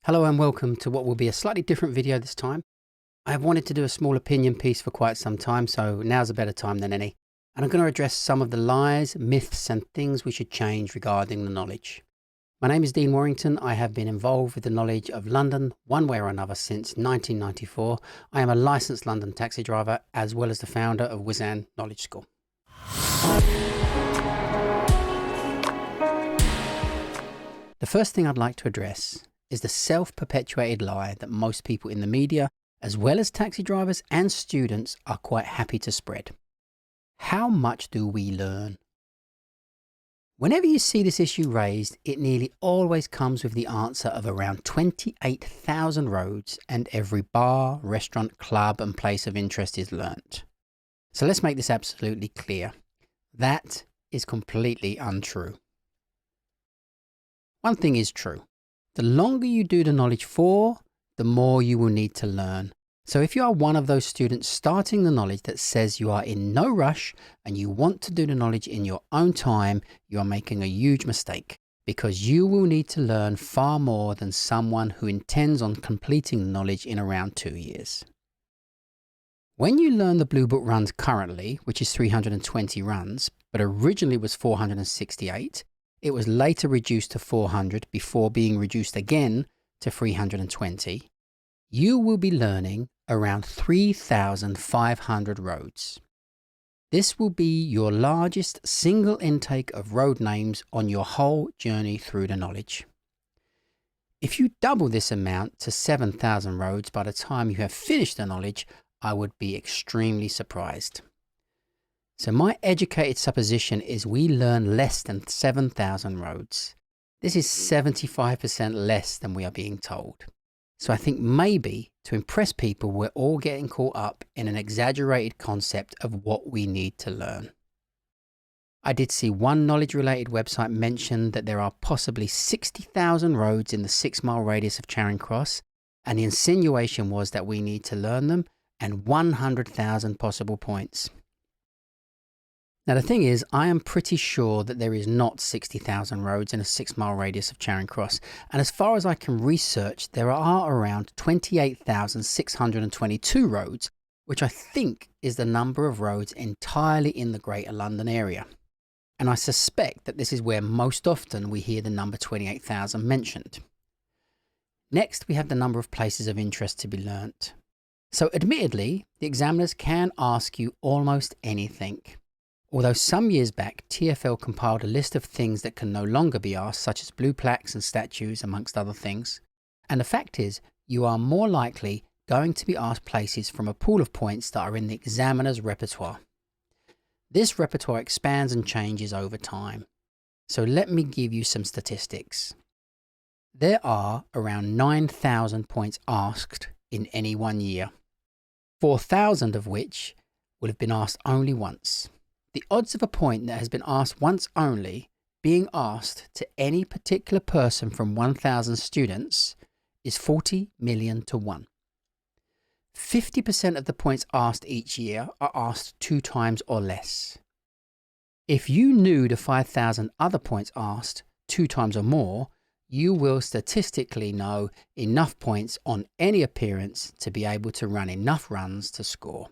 Hello and welcome to what will be a slightly different video this time. I have wanted to do a small opinion piece for quite some time, so now's a better time than any. And I'm going to address some of the lies, myths and things we should change regarding the knowledge. My name is Dean Warrington. I have been involved with the knowledge of London one way or another since 1994. I am a licensed London taxi driver as well as the founder of Wizan Knowledge School. The first thing I'd like to address is the self-perpetuated lie that most people in the media, as well as taxi drivers and students, are quite happy to spread. How much do we learn? Whenever you see this issue raised, it nearly always comes with the answer of around 28,000 roads and every bar, restaurant, club and place of interest is learnt. So let's make this absolutely clear. That is completely untrue. One thing is true. The longer you do the knowledge for, the more you will need to learn. So if you are one of those students starting the knowledge that says you are in no rush and you want to do the knowledge in your own time, you are making a huge mistake because you will need to learn far more than someone who intends on completing the knowledge in around 2 years. When you learn the Blue Book runs currently, which is 320 runs, but originally was 468, it was later reduced to 400 before being reduced again to 320. You will be learning around 3,500 roads. This will be your largest single intake of road names on your whole journey through the knowledge. If you double this amount to 7,000 roads by the time you have finished the knowledge, I would be extremely surprised. So my educated supposition is we learn less than 7,000 roads. This is 75% less than we are being told. So I think maybe to impress people, we're all getting caught up in an exaggerated concept of what we need to learn. I did see one knowledge-related website mention that there are possibly 60,000 roads in the 6-mile radius of Charing Cross, and the insinuation was that we need to learn them and 100,000 possible points. Now the thing is, I am pretty sure that there is not 60,000 roads in a 6-mile radius of Charing Cross, and as far as I can research, there are around 28,622 roads, which I think is the number of roads entirely in the Greater London area. And I suspect that this is where most often we hear the number 28,000 mentioned. Next, we have the number of places of interest to be learnt. So admittedly, the examiners can ask you almost anything. Although some years back, TfL compiled a list of things that can no longer be asked, such as blue plaques and statues, amongst other things. And the fact is, you are more likely going to be asked places from a pool of points that are in the examiner's repertoire. This repertoire expands and changes over time. So let me give you some statistics. There are around 9,000 points asked in any one year, 4,000 of which will have been asked only once. The odds of a point that has been asked once only being asked to any particular person from 1,000 students is 40 million to 1. 50% of the points asked each year are asked 2 times or less. If you knew the 5,000 other points asked 2 times or more, you will statistically know enough points on any appearance to be able to run enough runs to score.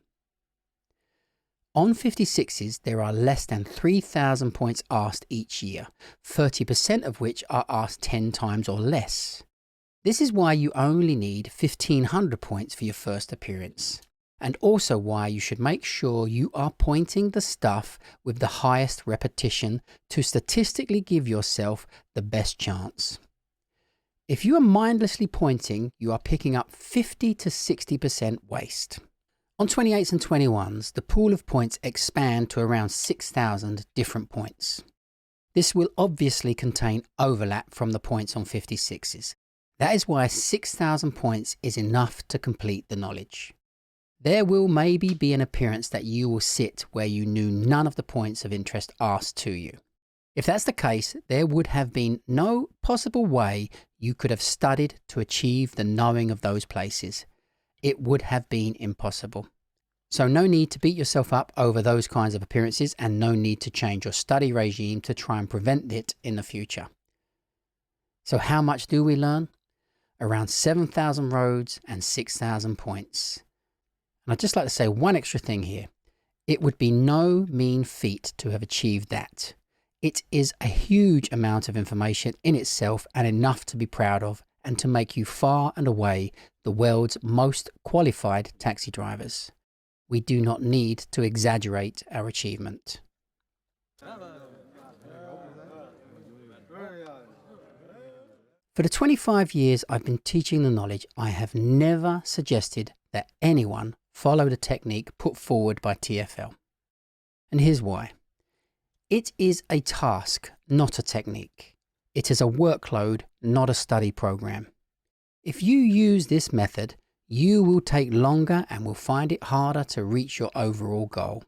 On 56s, there are less than 3,000 points asked each year, 30% of which are asked 10 times or less. This is why you only need 1,500 points for your first appearance, and also why you should make sure you are pointing the stuff with the highest repetition to statistically give yourself the best chance. If you are mindlessly pointing, you are picking up 50 to 60% waste. On 28s and 21s, the pool of points expand to around 6,000 different points. This will obviously contain overlap from the points on 56s. That is why 6,000 points is enough to complete the knowledge. There will maybe be an appearance that you will sit where you knew none of the points of interest asked to you. If that's the case, there would have been no possible way you could have studied to achieve the knowing of those places. It would have been impossible. So no need to beat yourself up over those kinds of appearances and no need to change your study regime to try and prevent it in the future. So how much do we learn? around 7,000 roads and 6,000 points. And I'd just like to say one extra thing here. It would be no mean feat to have achieved that. It is a huge amount of information in itself and enough to be proud of and to make you far and away the world's most qualified taxi drivers. We do not need to exaggerate our achievement. For the 25 years I've been teaching the knowledge, I have never suggested that anyone follow the technique put forward by TfL. And here's why. It is a task, not a technique. It is a workload, not a study program. If you use this method, you will take longer and will find it harder to reach your overall goal.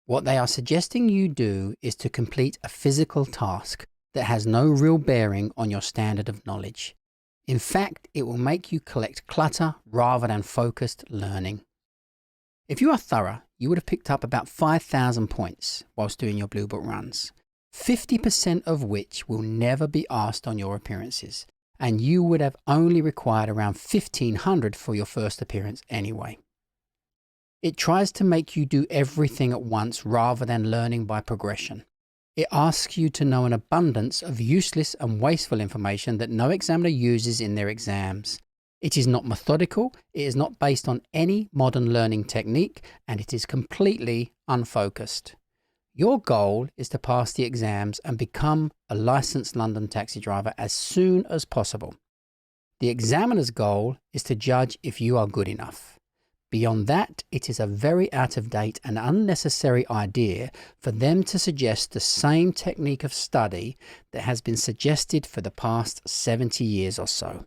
What they are suggesting you do is to complete a physical task that has no real bearing on your standard of knowledge. In fact, it will make you collect clutter rather than focused learning. If you are thorough, you would have picked up about 5,000 points whilst doing your Blue Book runs, 50% of which will never be asked on your appearances, and you would have only required around 1,500 for your first appearance anyway. It tries to make you do everything at once rather than learning by progression. It asks you to know an abundance of useless and wasteful information that no examiner uses in their exams. It is not methodical, it is not based on any modern learning technique, and it is completely unfocused. Your goal is to pass the exams and become a licensed London taxi driver as soon as possible. The examiner's goal is to judge if you are good enough. Beyond that, it is a very out-of-date and unnecessary idea for them to suggest the same technique of study that has been suggested for the past 70 years or so.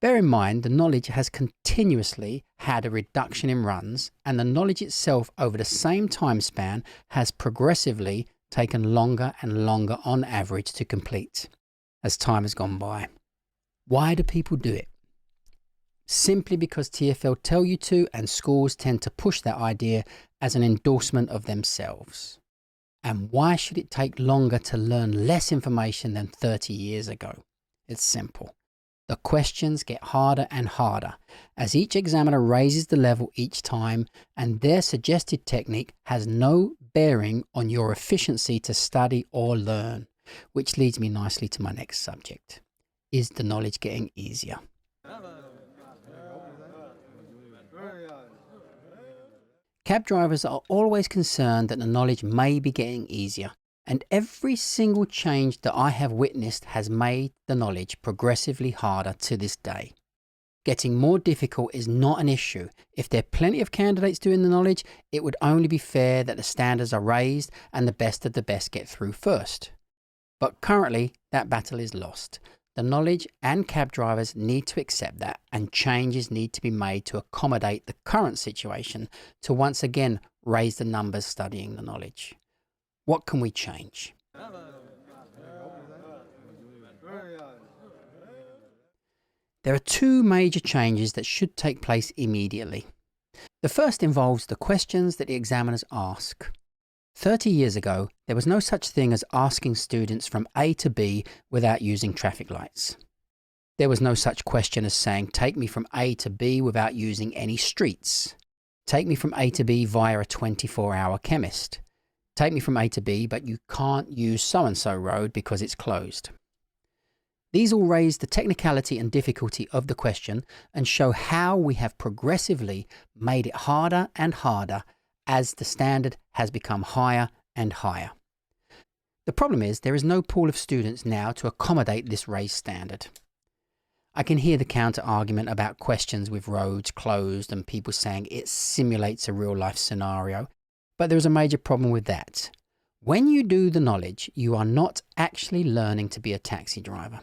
Bear in mind, the knowledge has continuously had a reduction in runs, and the knowledge itself over the same time span has progressively taken longer and longer on average to complete as time has gone by. Why do people do it? Simply because TfL tell you to, and schools tend to push that idea as an endorsement of themselves. And why should it take longer to learn less information than 30 years ago? It's simple. The questions get harder and harder as each examiner raises the level each time, and their suggested technique has no bearing on your efficiency to study or learn, which leads me nicely to my next subject. Is the knowledge getting easier? Cab drivers are always concerned that the knowledge may be getting easier, and every single change that I have witnessed has made the knowledge progressively harder to this day. Getting more difficult is not an issue. If there are plenty of candidates doing the knowledge, it would only be fair that the standards are raised and the best of the best get through first. But currently, that battle is lost. The knowledge and cab drivers need to accept that, and changes need to be made to accommodate the current situation to once again raise the numbers studying the knowledge. What can we change? There are two major changes that should take place immediately. The first involves the questions that the examiners ask. 30 years ago, there was no such thing as asking students from A to B without using traffic lights. There was no such question as saying, take me from A to B without using any streets. Take me from A to B via a 24-hour chemist. Take me from A to B, but you can't use so-and-so road because it's closed. These all raise the technicality and difficulty of the question and show how we have progressively made it harder and harder as the standard has become higher and higher. The problem is there is no pool of students now to accommodate this raised standard. I can hear the counter argument about questions with roads closed and people saying it simulates a real life scenario, but there is a major problem with that. When you do the knowledge, you are not actually learning to be a taxi driver.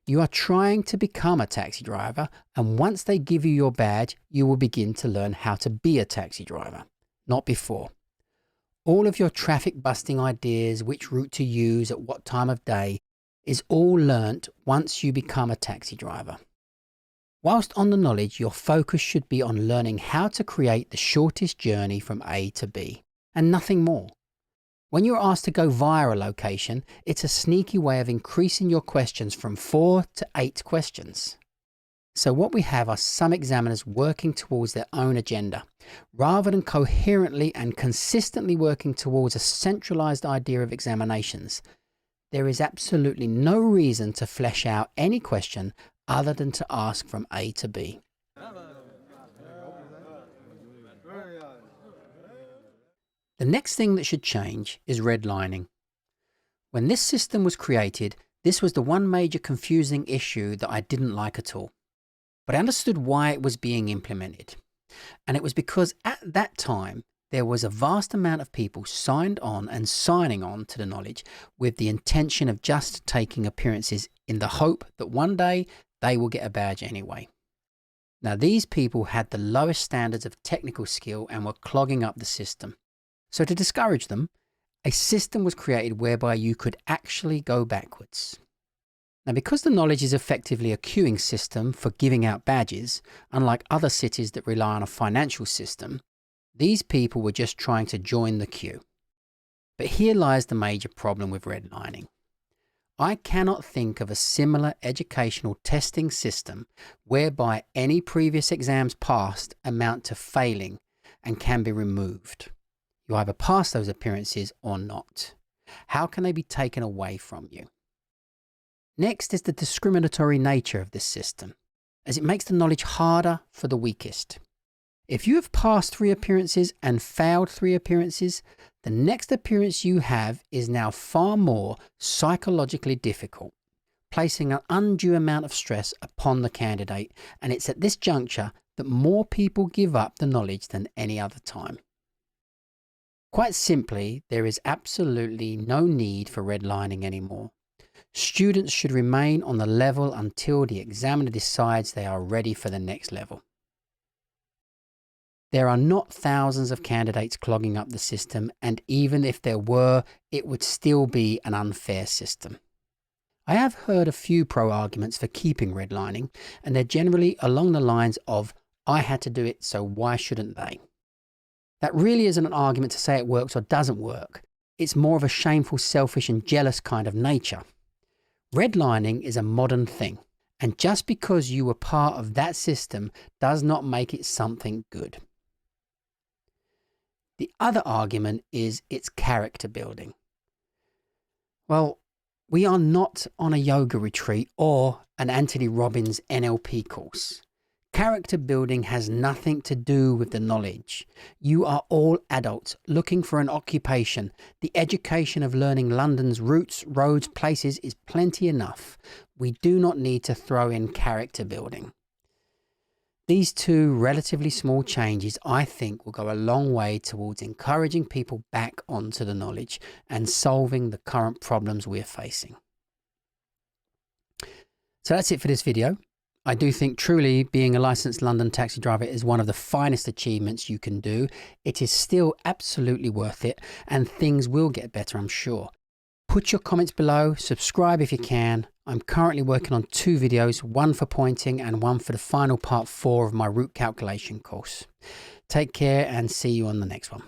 You are trying to become a taxi driver, and once they give you your badge, you will begin to learn how to be a taxi driver. Not before. All of your traffic busting ideas, which route to use at what time of day, is all learnt once you become a taxi driver. Whilst on the knowledge, your focus should be on learning how to create the shortest journey from A to B, and nothing more. When you're asked to go via a location, it's a sneaky way of increasing your questions from 4 to 8 questions. So what we have are some examiners working towards their own agenda, rather than coherently and consistently working towards a centralized idea of examinations. There is absolutely no reason to flesh out any question other than to ask from A to B. The next thing that should change is redlining. When this system was created, this was the one major confusing issue that I didn't like at all. But I understood why it was being implemented. And it was because at that time, there was a vast amount of people signed on and signing on to the knowledge with the intention of just taking appearances in the hope that one day they will get a badge anyway. Now, these people had the lowest standards of technical skill and were clogging up the system. So to discourage them, a system was created whereby you could actually go backwards. Now, because the knowledge is effectively a queuing system for giving out badges, unlike other cities that rely on a financial system, these people were just trying to join the queue. But here lies the major problem with redlining. I cannot think of a similar educational testing system whereby any previous exams passed amount to failing and can be removed. You either pass those appearances or not. How can they be taken away from you? Next is the discriminatory nature of this system, as it makes the knowledge harder for the weakest. If you have passed 3 appearances and failed 3 appearances, the next appearance you have is now far more psychologically difficult, placing an undue amount of stress upon the candidate, and it's at this juncture that more people give up the knowledge than any other time. Quite simply, there is absolutely no need for redlining anymore. Students should remain on the level until the examiner decides they are ready for the next level. There are not thousands of candidates clogging up the system, and even if there were, it would still be an unfair system. I have heard a few pro-arguments for keeping redlining, and they're generally along the lines of, I had to do it, so why shouldn't they? That really isn't an argument to say it works or doesn't work. It's more of a shameful, selfish and jealous kind of nature. Redlining is a modern thing, and just because you were part of that system does not make it something good. The other argument is its character building. Well, we are not on a yoga retreat or an Anthony Robbins NLP course. Character building has nothing to do with the knowledge. You are all adults looking for an occupation. The education of learning London's routes, roads, places is plenty enough. We do not need to throw in character building. These 2 relatively small changes, I think, will go a long way towards encouraging people back onto the knowledge and solving the current problems we're facing. So that's it for this video. I do think truly being a licensed London taxi driver is one of the finest achievements you can do. It is still absolutely worth it, and things will get better, I'm sure. Put your comments below, subscribe if you can. I'm currently working on 2 videos, one for pointing and one for the final part 4 of my route calculation course. Take care and see you on the next one.